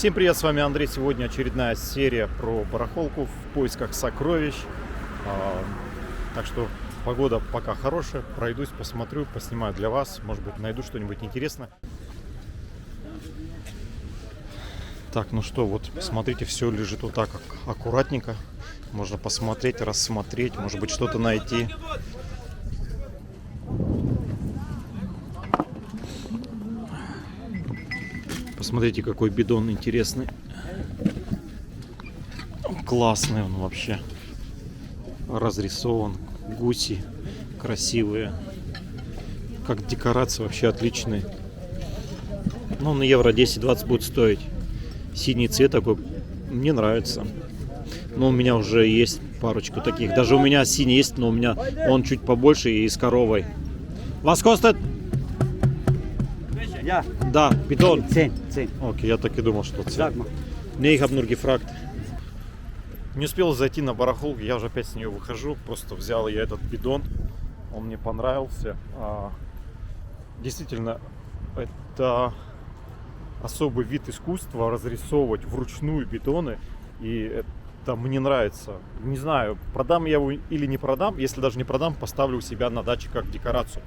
Всем привет, с вами Андрей. Сегодня очередная серия про барахолку в поисках сокровищ. Так что погода пока хорошая. Пройдусь, посмотрю, поснимаю для вас. Может быть, найду что-нибудь интересное. Так, ну что, вот смотрите, все лежит вот так аккуратненько. Можно посмотреть, рассмотреть, может быть, что-то найти. Посмотрите, какой бидон интересный. Классный он вообще. Разрисован. Гуси красивые. Как декорация вообще отличный. Ну, на евро 10-20 будет стоить. Синий цвет такой. Мне нравится. Но у меня уже есть парочку таких. Даже у меня синий есть, но у меня он чуть побольше и с коровой. Was kostet? Ja. Да, бидон. 10. Окей, я так и думал, что цвет. Не, ich habe nur gefragt. Не успел зайти на барахолку, я уже опять с нее выхожу. Просто взял я этот бидон. Он мне понравился. Действительно, это особый вид искусства разрисовывать вручную бидоны. И это мне нравится. Не знаю, продам я его или не продам. Если даже не продам, поставлю у себя на даче как декорацию.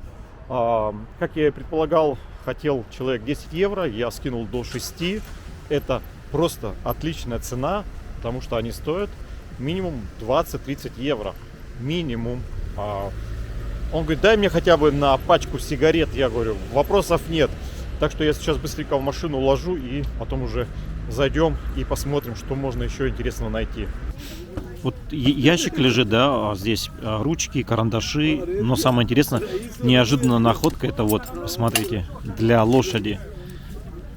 Как я и предполагал, хотел человек 10 евро, я скинул до 6. Это просто отличная цена, потому что они стоят минимум 20-30 евро. Минимум. Он говорит, дай мне хотя бы на пачку сигарет. Я говорю, вопросов нет. Так что я сейчас быстренько в машину ложу и потом уже зайдем и посмотрим, что можно еще интересного найти. Вот ящик лежит, да, здесь ручки, карандаши, но самое интересное, неожиданная находка, это вот, посмотрите, для лошади.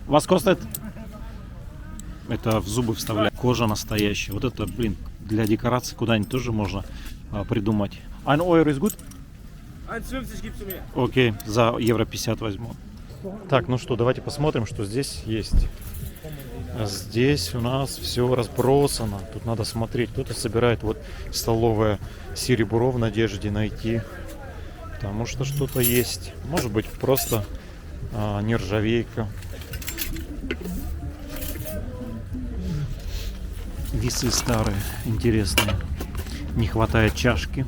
Was kostet? Это в зубы вставлять, кожа настоящая, вот это, блин, для декорации куда-нибудь тоже можно придумать. 1 euro is good? 1,50 gibst du mir. Окей, за евро 50 возьму. Так, ну что, давайте посмотрим, что здесь есть. Здесь у нас все разбросано. Тут надо смотреть. Кто-то собирает вот столовое серебро в надежде найти. Потому что что-то есть. Может быть, просто нержавейка. Весы старые, интересные. Не хватает чашки.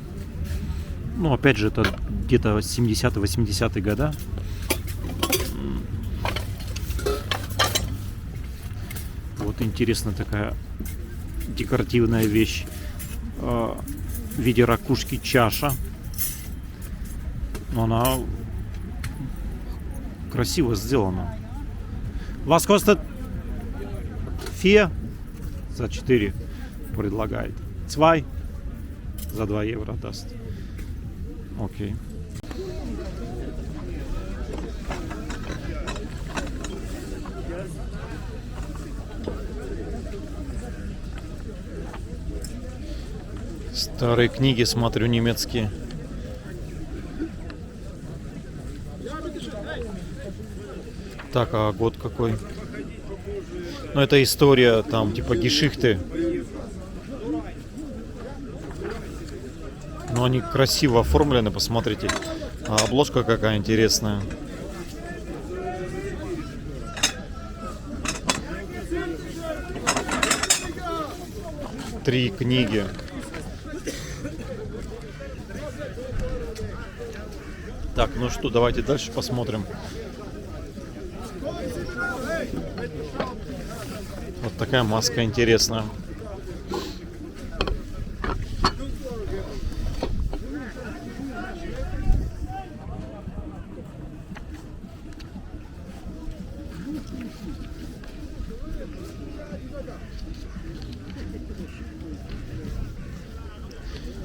Ну, опять же, это где-то 70-80-е года. Вот интересная такая декоративная вещь в виде ракушки чаша. Но она красиво сделана. Was kostet? 4 за 4 предлагает. 2 за 2 евро даст. Окей. Старые книги, смотрю, немецкие. Так, а год какой? Ну, это история, там, типа Гешихты. Но они красиво оформлены, посмотрите. А обложка какая интересная. Три книги. Так, ну что, давайте дальше посмотрим. Вот такая маска интересная.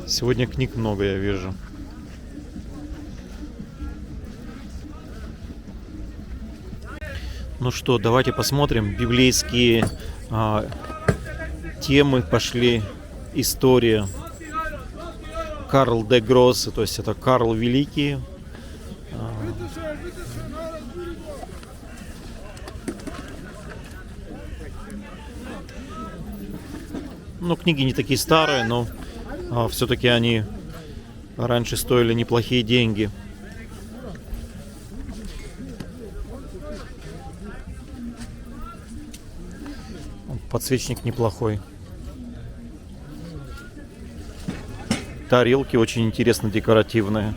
Сегодня книг много, я вижу. Ну что, давайте посмотрим. Библейские темы пошли. История. Карл де Гросс, то есть это Карл Великий. Ну, книги не такие старые, но все-таки они раньше стоили неплохие деньги. Подсвечник неплохой. Тарелки очень интересно декоративные.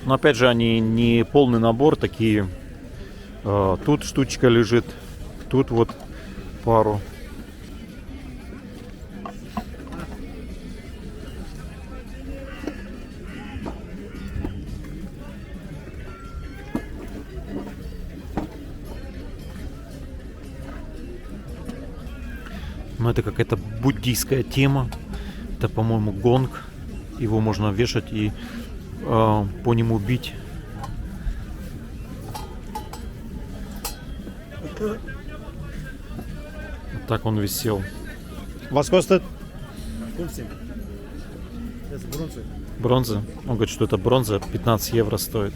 Но опять же, они не полный набор, такие. Тут штучка лежит, тут вот пару. Но это какая-то буддийская тема. Это, по-моему, гонг. Его можно вешать и по нему бить. Вот так он висел. Вас коштует? Бронза. Он говорит, что это бронза, 15 евро стоит.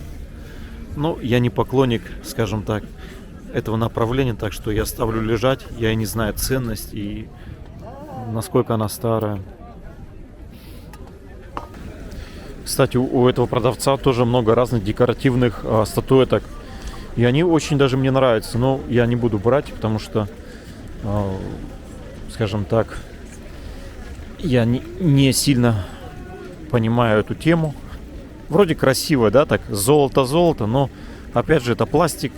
Ну, я не поклонник, скажем так, этого направления, так что я ставлю лежать. Я и не знаю ценность и насколько она старая. Кстати, у этого продавца тоже много разных декоративных статуэток. И они очень даже мне нравятся. Но я не буду брать, потому что, скажем так, я не сильно понимаю эту тему. Вроде красиво, да, так, золото-золото, но, опять же, это пластик.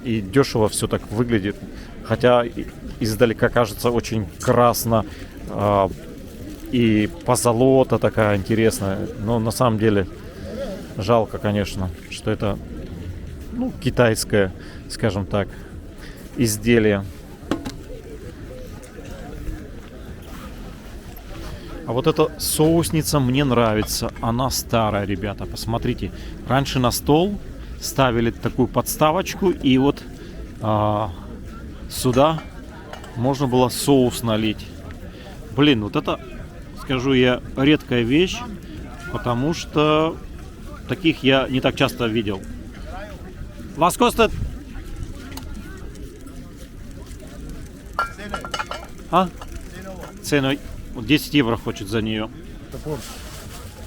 И дешево все так выглядит. Хотя издалека кажется очень красно. И позолота такая интересная. Но на самом деле жалко, конечно, что это, ну, китайское, скажем так, изделие. А вот эта соусница мне нравится. Она старая, ребята. Посмотрите. Раньше на стол ставили такую подставочку. И вот сюда можно было соус налить. Блин, вот это, скажу я, редкая вещь. Потому что таких я не так часто видел. Вас коштует? А? Цену 10 евро хочет за нее. Топор.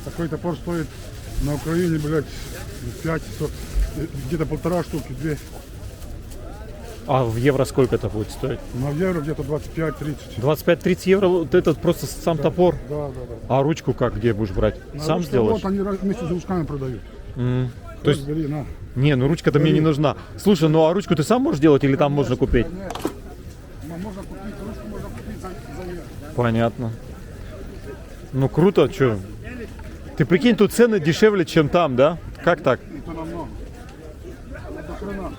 Такой топор стоит на Украине, блядь, 5, где-то 1,5 штуки, 2. А в евро сколько это будет стоить? На евро где-то 25-30. 25-30 евро, вот этот просто сам топор. Да, да, да. А ручку как, где будешь брать? Сам ручку сделаешь? Вот они вместе с ручками продают. То есть, Бери, на. не, ну ручка-то мне не нужна. Слушай, ну а ручку ты сам можешь делать или там можно купить? Нет. Можно купить, ручку можно купить за евро. Понятно. Ну круто, что? Ты прикинь, тут цены дешевле, чем там, да? Как так? Это намного. Это хрена.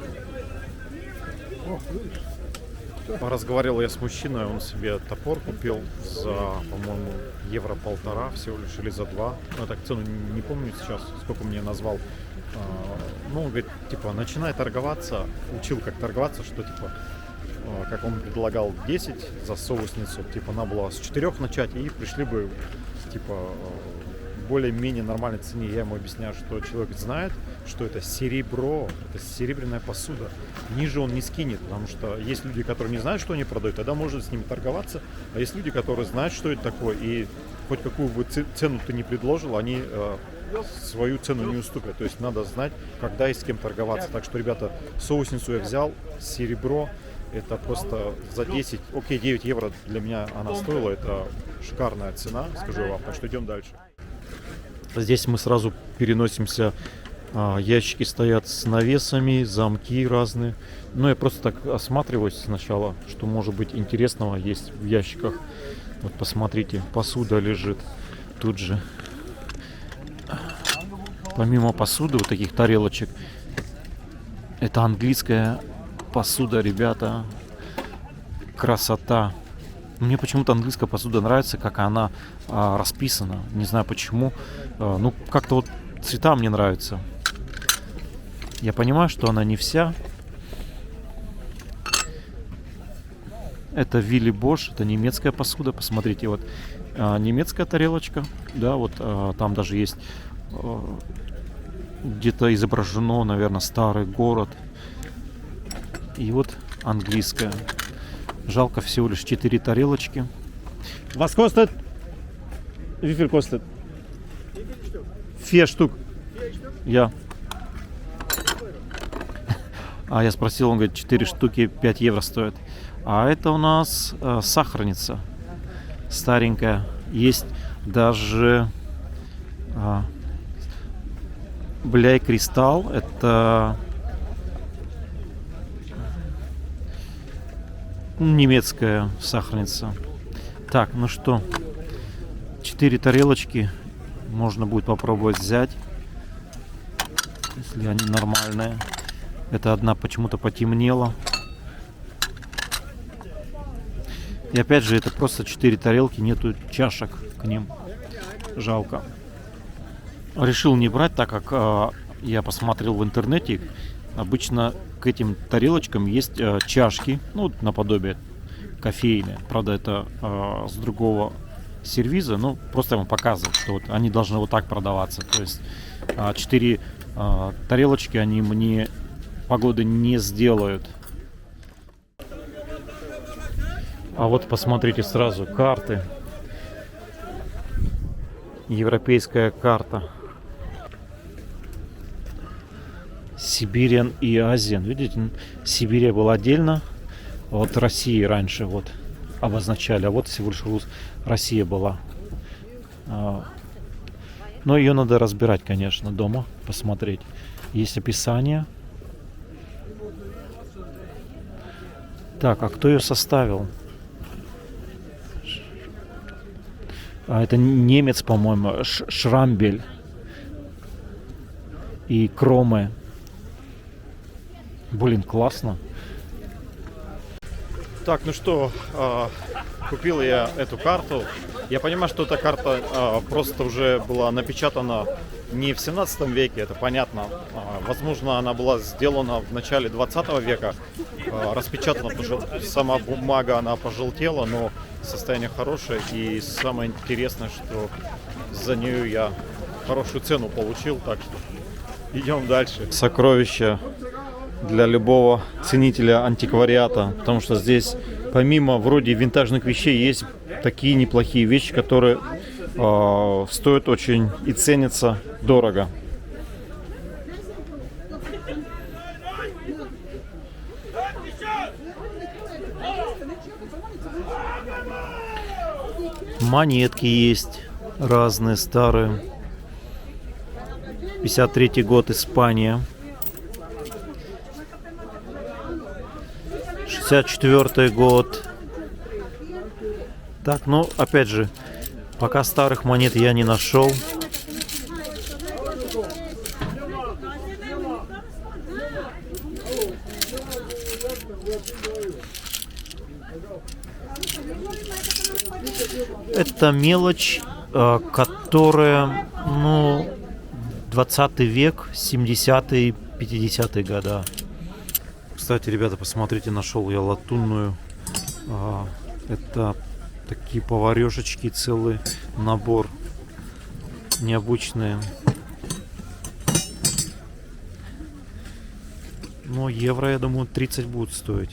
О, видишь? Разговаривал я с мужчиной, он себе топор купил за, по-моему, евро 1,5 всего лишь, или за 2. Ну, я так цену не помню сейчас, сколько мне назвал. Ну, он говорит, типа, начинай торговаться, учил как торговаться, что, типа, как он предлагал 10 за соусницу, типа, надо было с 4 начать, и пришли бы, типа, более-менее нормальной цене. Я ему объясняю, что человек знает, что это серебро, это серебряная посуда. Ниже он не скинет, потому что есть люди, которые не знают, что они продают, тогда можно с ними торговаться. А есть люди, которые знают, что это такое, и хоть какую бы цену ты ни предложил, они свою цену не уступят. То есть надо знать, когда и с кем торговаться. Так что, ребята, соусницу я взял, серебро. Это просто за 10, окей, 9 евро для меня она стоила. Это шикарная цена, скажу вам. Так что идем дальше. Здесь мы сразу переносимся. Ящики стоят с навесами, замки разные. Ну, я просто так осматриваюсь сначала, что может быть интересного есть в ящиках. Вот посмотрите, посуда лежит тут же. Помимо посуды, вот таких тарелочек, это английская посуда, ребята. Красота. Мне почему-то английская посуда нравится, как она расписана. Не знаю почему. Ну, как-то вот цвета мне нравятся. Я понимаю, что она не вся. Это Вилли Бош, это немецкая посуда. Посмотрите, вот немецкая тарелочка. Да, вот там даже есть где-то изображено, наверное, старый город. И вот английская. Жалко, всего лишь 4 тарелочки. Was kostet? Wie viel kostet? 4 штук. Ja. А я спросил, он говорит, 4 штуки 5 евро стоят. А это у нас сахарница старенькая. Есть даже Бляй Кристалл. Это немецкая сахарница. Так, ну что, 4 тарелочки можно будет попробовать взять, если они нормальные. Это одна почему-то потемнела. И опять же, это просто 4 тарелки, нету чашек к ним. Жалко. Решил не брать, так как я посмотрел в интернете. Обычно к этим тарелочкам есть чашки, ну, наподобие кофейные. Правда, это с другого сервиза. Ну, просто я вам показываю, что вот они должны вот так продаваться. То есть 4 тарелочки они мне погоды не сделают. А вот посмотрите сразу карты. Европейская карта. Сибирь и Азия. Видите, Сибирь была отдельно от России раньше вот обозначали, а вот всего лишь Россия была. Но ее надо разбирать, конечно, дома, посмотреть. Есть описание. Так, а кто ее составил? Это немец, по-моему, Шрамбель и Кроме. Блин, классно. Так, ну что, купил я эту карту. Я понимаю, что эта карта просто уже была напечатана не в 17 веке, это понятно. Возможно, она была сделана в начале 20 века, распечатана, потому что сама бумага, она пожелтела, но состояние хорошее. И самое интересное, что за нее я хорошую цену получил, так что идем дальше. Сокровища для любого ценителя антиквариата, потому что здесь помимо вроде винтажных вещей есть такие неплохие вещи, которые стоят очень и ценятся дорого. Монетки есть разные, старые. 53-й год, Испания. 64-й год. Так, ну, опять же, пока старых монет я не нашел. Это мелочь, которая, ну, 20 век, 70-е, 50-е года. Кстати, ребята, посмотрите, нашел я латунную. Это такие поварешечки, целый набор. Необычные. Но евро, я думаю, 30 будет стоить.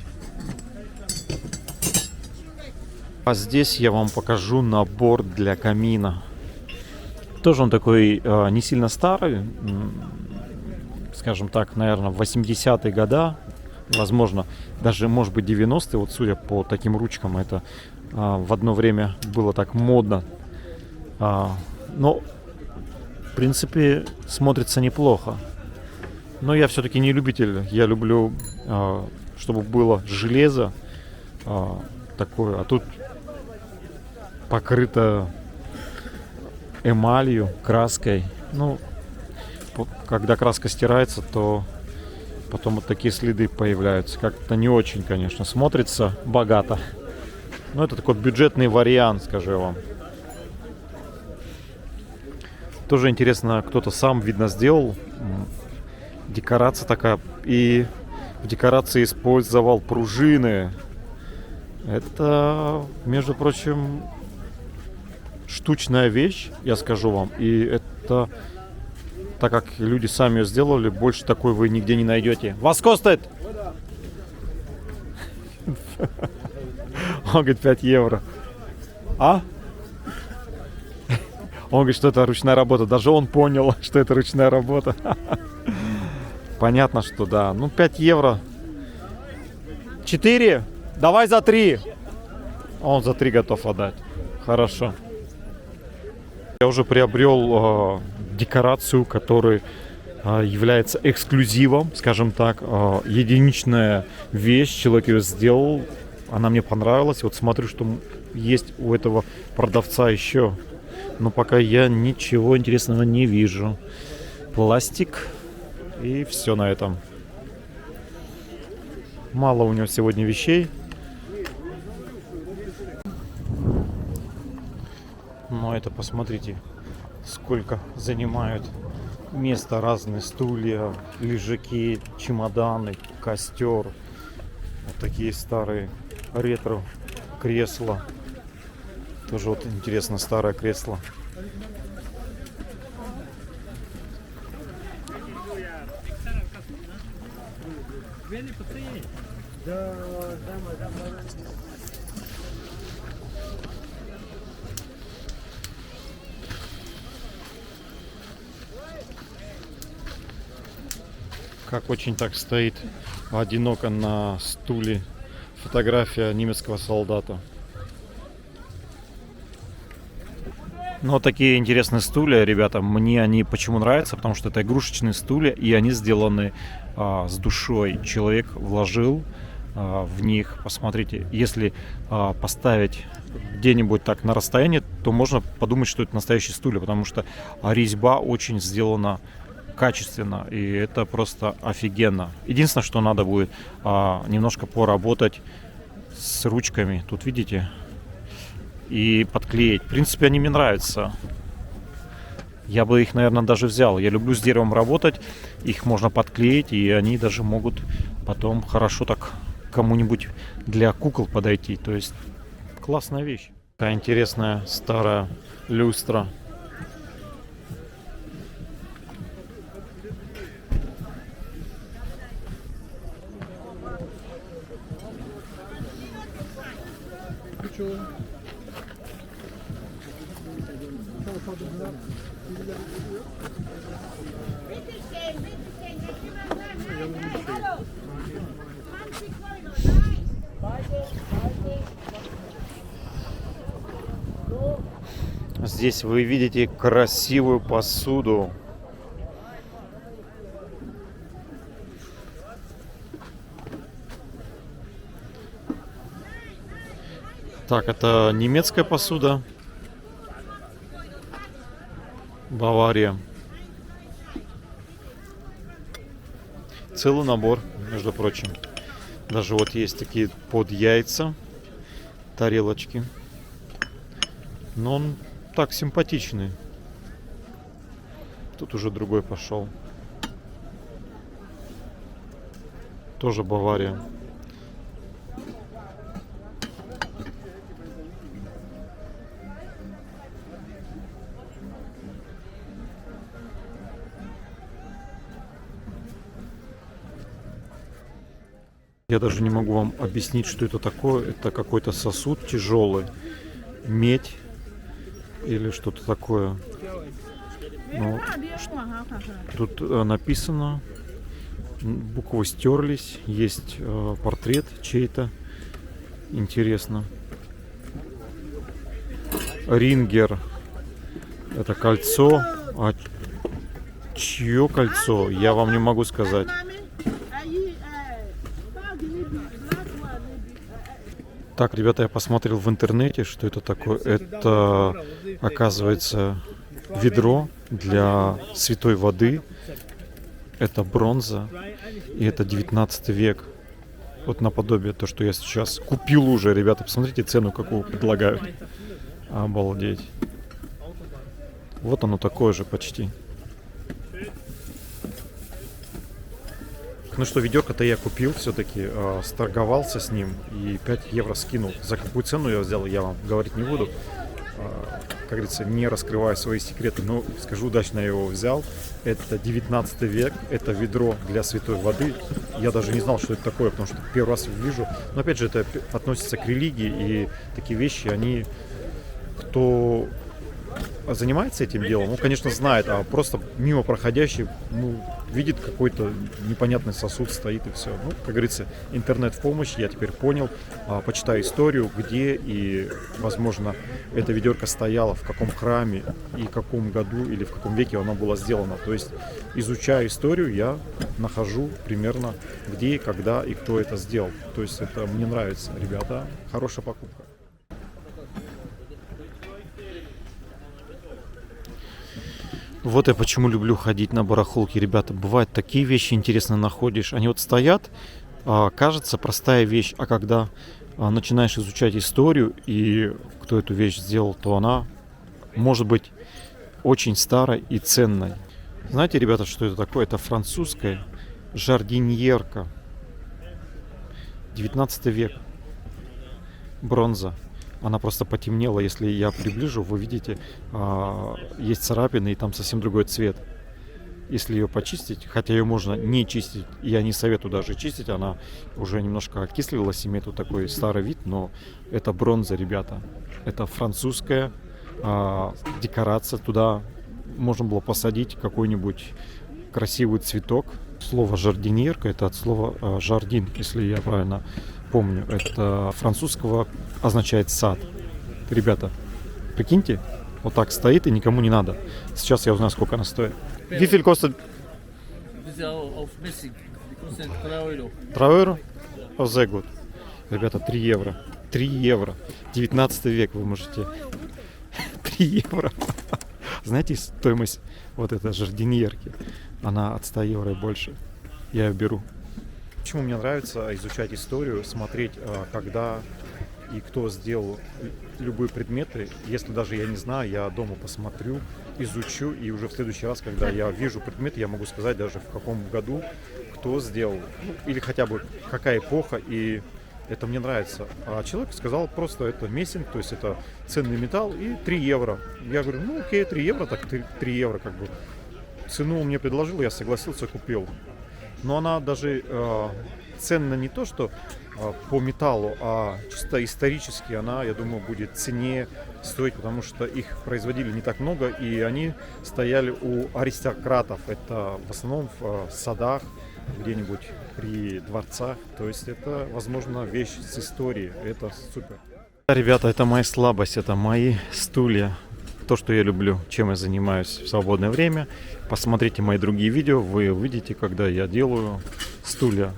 А здесь я вам покажу набор для камина. Тоже он такой не сильно старый. Скажем так, наверное, 80-е года. Возможно, даже, может быть, 90-е. Вот судя по таким ручкам, это в одно время было так модно. Но, в принципе, смотрится неплохо. Но я все-таки не любитель. Я люблю, чтобы было железо такое. А тут покрыто эмалью, краской. Ну, когда краска стирается, то потом вот такие следы появляются. Как-то не очень, конечно, смотрится богато. Но это такой бюджетный вариант, скажу я вам. Тоже интересно, кто-то сам, видно, сделал. Декорация такая. И в декорации использовал пружины. Это, между прочим, штучная вещь, я скажу вам. И это, так как люди сами ее сделали, больше такой вы нигде не найдете. Вас костает? Он говорит, 5 евро. А? Он говорит, что это ручная работа. Даже он понял, что это ручная работа. Понятно, что да. Ну, 5 евро. 4? Давай за 3. Он за 3 готов отдать. Хорошо. Я уже приобрел декорацию, которая является эксклюзивом, скажем так. Единичная вещь, человек ее сделал. Она мне понравилась. Вот смотрю, что есть у этого продавца еще. Но пока я ничего интересного не вижу. Пластик. И все на этом. Мало у него сегодня вещей. Но это посмотрите, сколько занимают места разные стулья, лежаки, чемоданы, костер. Вот такие старые ретро кресла. Тоже вот интересно, старое кресло. Как очень так стоит одиноко на стуле фотография немецкого солдата. Ну, вот такие интересные стулья, ребята, мне они почему нравятся, потому что это игрушечные стулья, и они сделаны с душой. Человек вложил в них. Посмотрите, если поставить где-нибудь так на расстоянии, то можно подумать, что это настоящие стулья, потому что резьба очень сделана качественно, и это просто офигенно. Единственное, что надо будет немножко поработать с ручками. Тут видите? И подклеить. В принципе, они мне нравятся. Я бы их, наверное, даже взял. Я люблю с деревом работать. Их можно подклеить, и они даже могут потом хорошо так кому-нибудь для кукол подойти. То есть классная вещь. Такая интересная старая люстра. Здесь вы видите красивую посуду. Так, это немецкая посуда. Бавария. Целый набор, между прочим. Даже вот есть такие под яйца тарелочки. Но он так симпатичный. Тут уже другой пошел. Тоже Бавария. Я даже не могу вам объяснить, что это такое. Это какой-то сосуд тяжелый. Медь или что-то такое. Но тут написано, буквы стерлись, есть портрет чей-то. Интересно. Рингер. Это кольцо. А чье кольцо? Я вам не могу сказать. Так, ребята, я посмотрел в интернете, что это такое. Это, оказывается, ведро для святой воды. Это бронза. И это 19 век. Вот наподобие то, что я сейчас купил уже, ребята. Посмотрите цену, какую предлагают. Обалдеть. Вот оно такое же почти. Ну что, ведерко-то я купил все-таки, сторговался с ним и 5 евро скинул. За какую цену я взял, я вам говорить не буду. Как говорится, не раскрывая свои секреты, но скажу, удачно я его взял. Это 19 век, это ведро для святой воды. Я даже не знал, что это такое, потому что первый раз вижу. Но опять же, это относится к религии, и такие вещи, они, кто занимается этим делом, он, конечно, знает, а просто мимо проходящий, ну, видит какой-то непонятный сосуд, стоит и все. Ну, как говорится, интернет в помощь, я теперь понял, почитаю историю, где и, возможно, эта ведерко стояла, в каком храме и в каком году или в каком веке оно было сделано. То есть, изучая историю, я нахожу примерно, где, когда и кто это сделал. То есть, это мне нравится, ребята, хорошая покупка. Вот я почему люблю ходить на барахолки, ребята. Бывают такие вещи интересные находишь. Они вот стоят, кажется простая вещь, а когда начинаешь изучать историю и кто эту вещь сделал, то она может быть очень старой и ценной. Знаете, ребята, что это такое? Это французская жардиньерка. 19 век. Бронза. Она просто потемнела. Если я приближу, вы видите, есть царапины, и там совсем другой цвет. Если ее почистить, хотя ее можно не чистить, я не советую даже чистить, она уже немножко окислилась, имеет вот такой старый вид, но это бронза, ребята. Это французская декорация. Туда можно было посадить какой-нибудь красивый цветок. Слово жардиньерка — это от слова жардин, если я правильно помню. Это французского означает сад. Ребята, прикиньте, вот так стоит и никому не надо. Сейчас я узнаю, сколько она стоит. Wie viel kostet? Auf Messing. Die kostet 3 Euro. 3 евро? О, за год. Ребята, 3 евро. 3 евро. 19 век вы можете. 3 евро. Знаете, стоимость вот этой жардиньерки, она от 100 евро и больше. Я ее беру. Почему мне нравится изучать историю, смотреть, когда и кто сделал любые предметы. Если даже я не знаю, я дома посмотрю, изучу, и уже в следующий раз, когда я вижу предмет, я могу сказать даже в каком году кто сделал, ну, или хотя бы какая эпоха, и это мне нравится. А человек сказал просто, это мессинг, то есть это ценный металл, и 3 евро. Я говорю, ну окей, 3 евро, так 3 евро как бы. Цену он мне предложил, я согласился, купил. Но она даже ценна не то, что по металлу, а чисто исторически она, я думаю, будет ценнее стоить, потому что их производили не так много, и они стояли у аристократов. Это в основном в садах, где-нибудь при дворцах. То есть это, возможно, вещь с историей. Это супер. Ребята, это моя слабость, это мои стулья. То, что я люблю, чем я занимаюсь в свободное время. Посмотрите мои другие видео, вы увидите, когда я делаю стулья.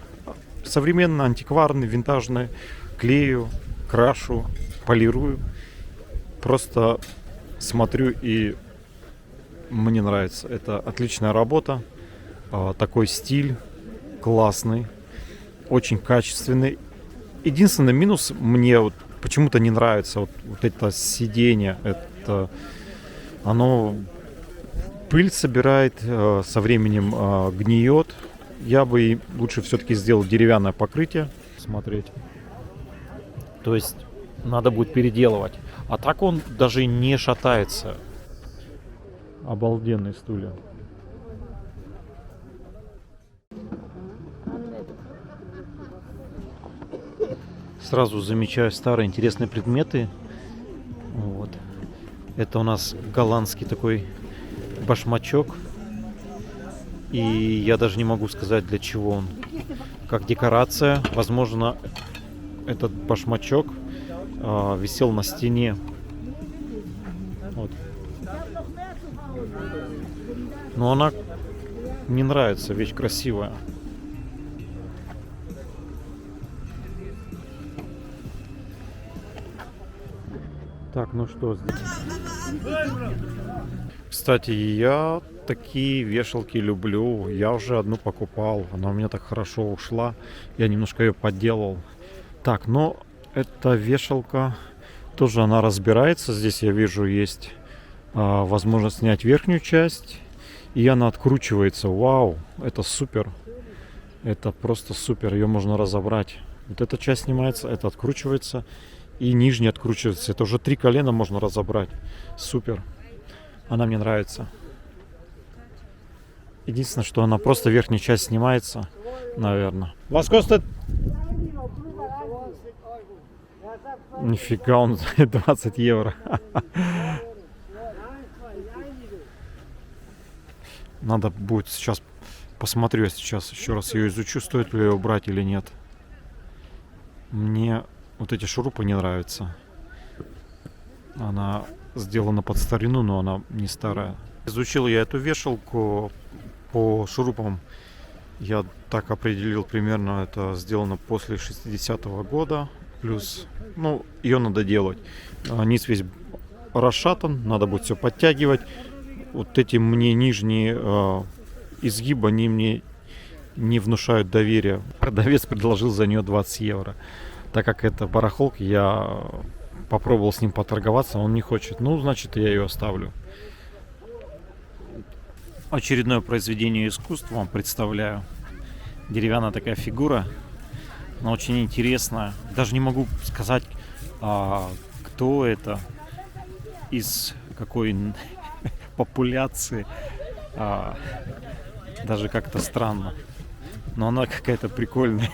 Современные, антикварные, винтажные. Клею, крашу, полирую. Просто смотрю, и мне нравится. Это отличная работа. Такой стиль классный, очень качественный. Единственный минус мне вот почему-то не нравится вот это сиденье. Это оно пыль собирает, со временем гниет. Я бы лучше все-таки сделал деревянное покрытие. Смотреть. То есть надо будет переделывать. А так он даже не шатается. Обалденные стулья. Сразу замечаю старые интересные предметы. Вот. Это у нас голландский такой башмачок. И я даже не могу сказать, для чего он. Как декорация. Возможно, этот башмачок висел на стене. Вот. Но она мне нравится, вещь красивая. Так, ну что здесь? Кстати, я такие вешалки люблю. Я уже одну покупал. Она у меня так хорошо ушла. Я немножко ее подделал. Так, но эта вешалка тоже она разбирается. Здесь я вижу есть возможность снять верхнюю часть. И она откручивается. Вау, это супер. Это просто супер. Ее можно разобрать. Вот эта часть снимается, это откручивается. И нижний откручивается. Это уже 3 колена можно разобрать. Супер. Она мне нравится. Единственное, что она просто верхняя часть снимается, наверное. Was kostet? Нифига, он 20 евро. Надо будет сейчас, посмотрю я сейчас еще раз ее изучу, стоит ли ее брать или нет. Мне вот эти шурупы не нравятся. Она сделана под старину, но она не старая. Изучил я эту вешалку по шурупам. Я так определил примерно, это сделано после 60-го года. Плюс, ну, ее надо делать. Низ весь расшатан, надо будет все подтягивать. Вот эти мне нижние изгибы, они мне не внушают доверия. Продавец предложил за нее 20 евро. Так как это барахолка, я попробовал с ним поторговаться, он не хочет. Ну, значит, я ее оставлю. Очередное произведение искусства вам представляю. Деревянная такая фигура. Она очень интересная. Даже не могу сказать, кто это, из какой популяции. Даже как-то странно. Но она какая-то прикольная.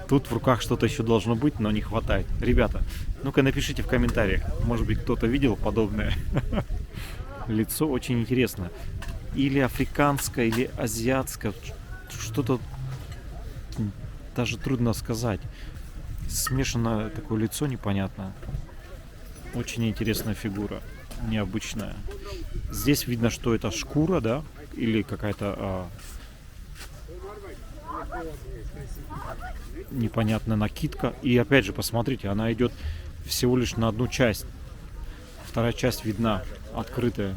Тут в руках что-то еще должно быть, но не хватает. Ребята, ну-ка напишите в комментариях. Может быть, кто-то видел подобное. Лицо очень интересное. Или африканское, или азиатское. Что-то даже трудно сказать. Смешанное такое лицо непонятное. Очень интересная фигура. Необычная. Здесь видно, что это шкура, да? Или какая-то непонятная накидка. И опять же, посмотрите, она идет всего лишь на одну часть. Вторая часть видна, открытая.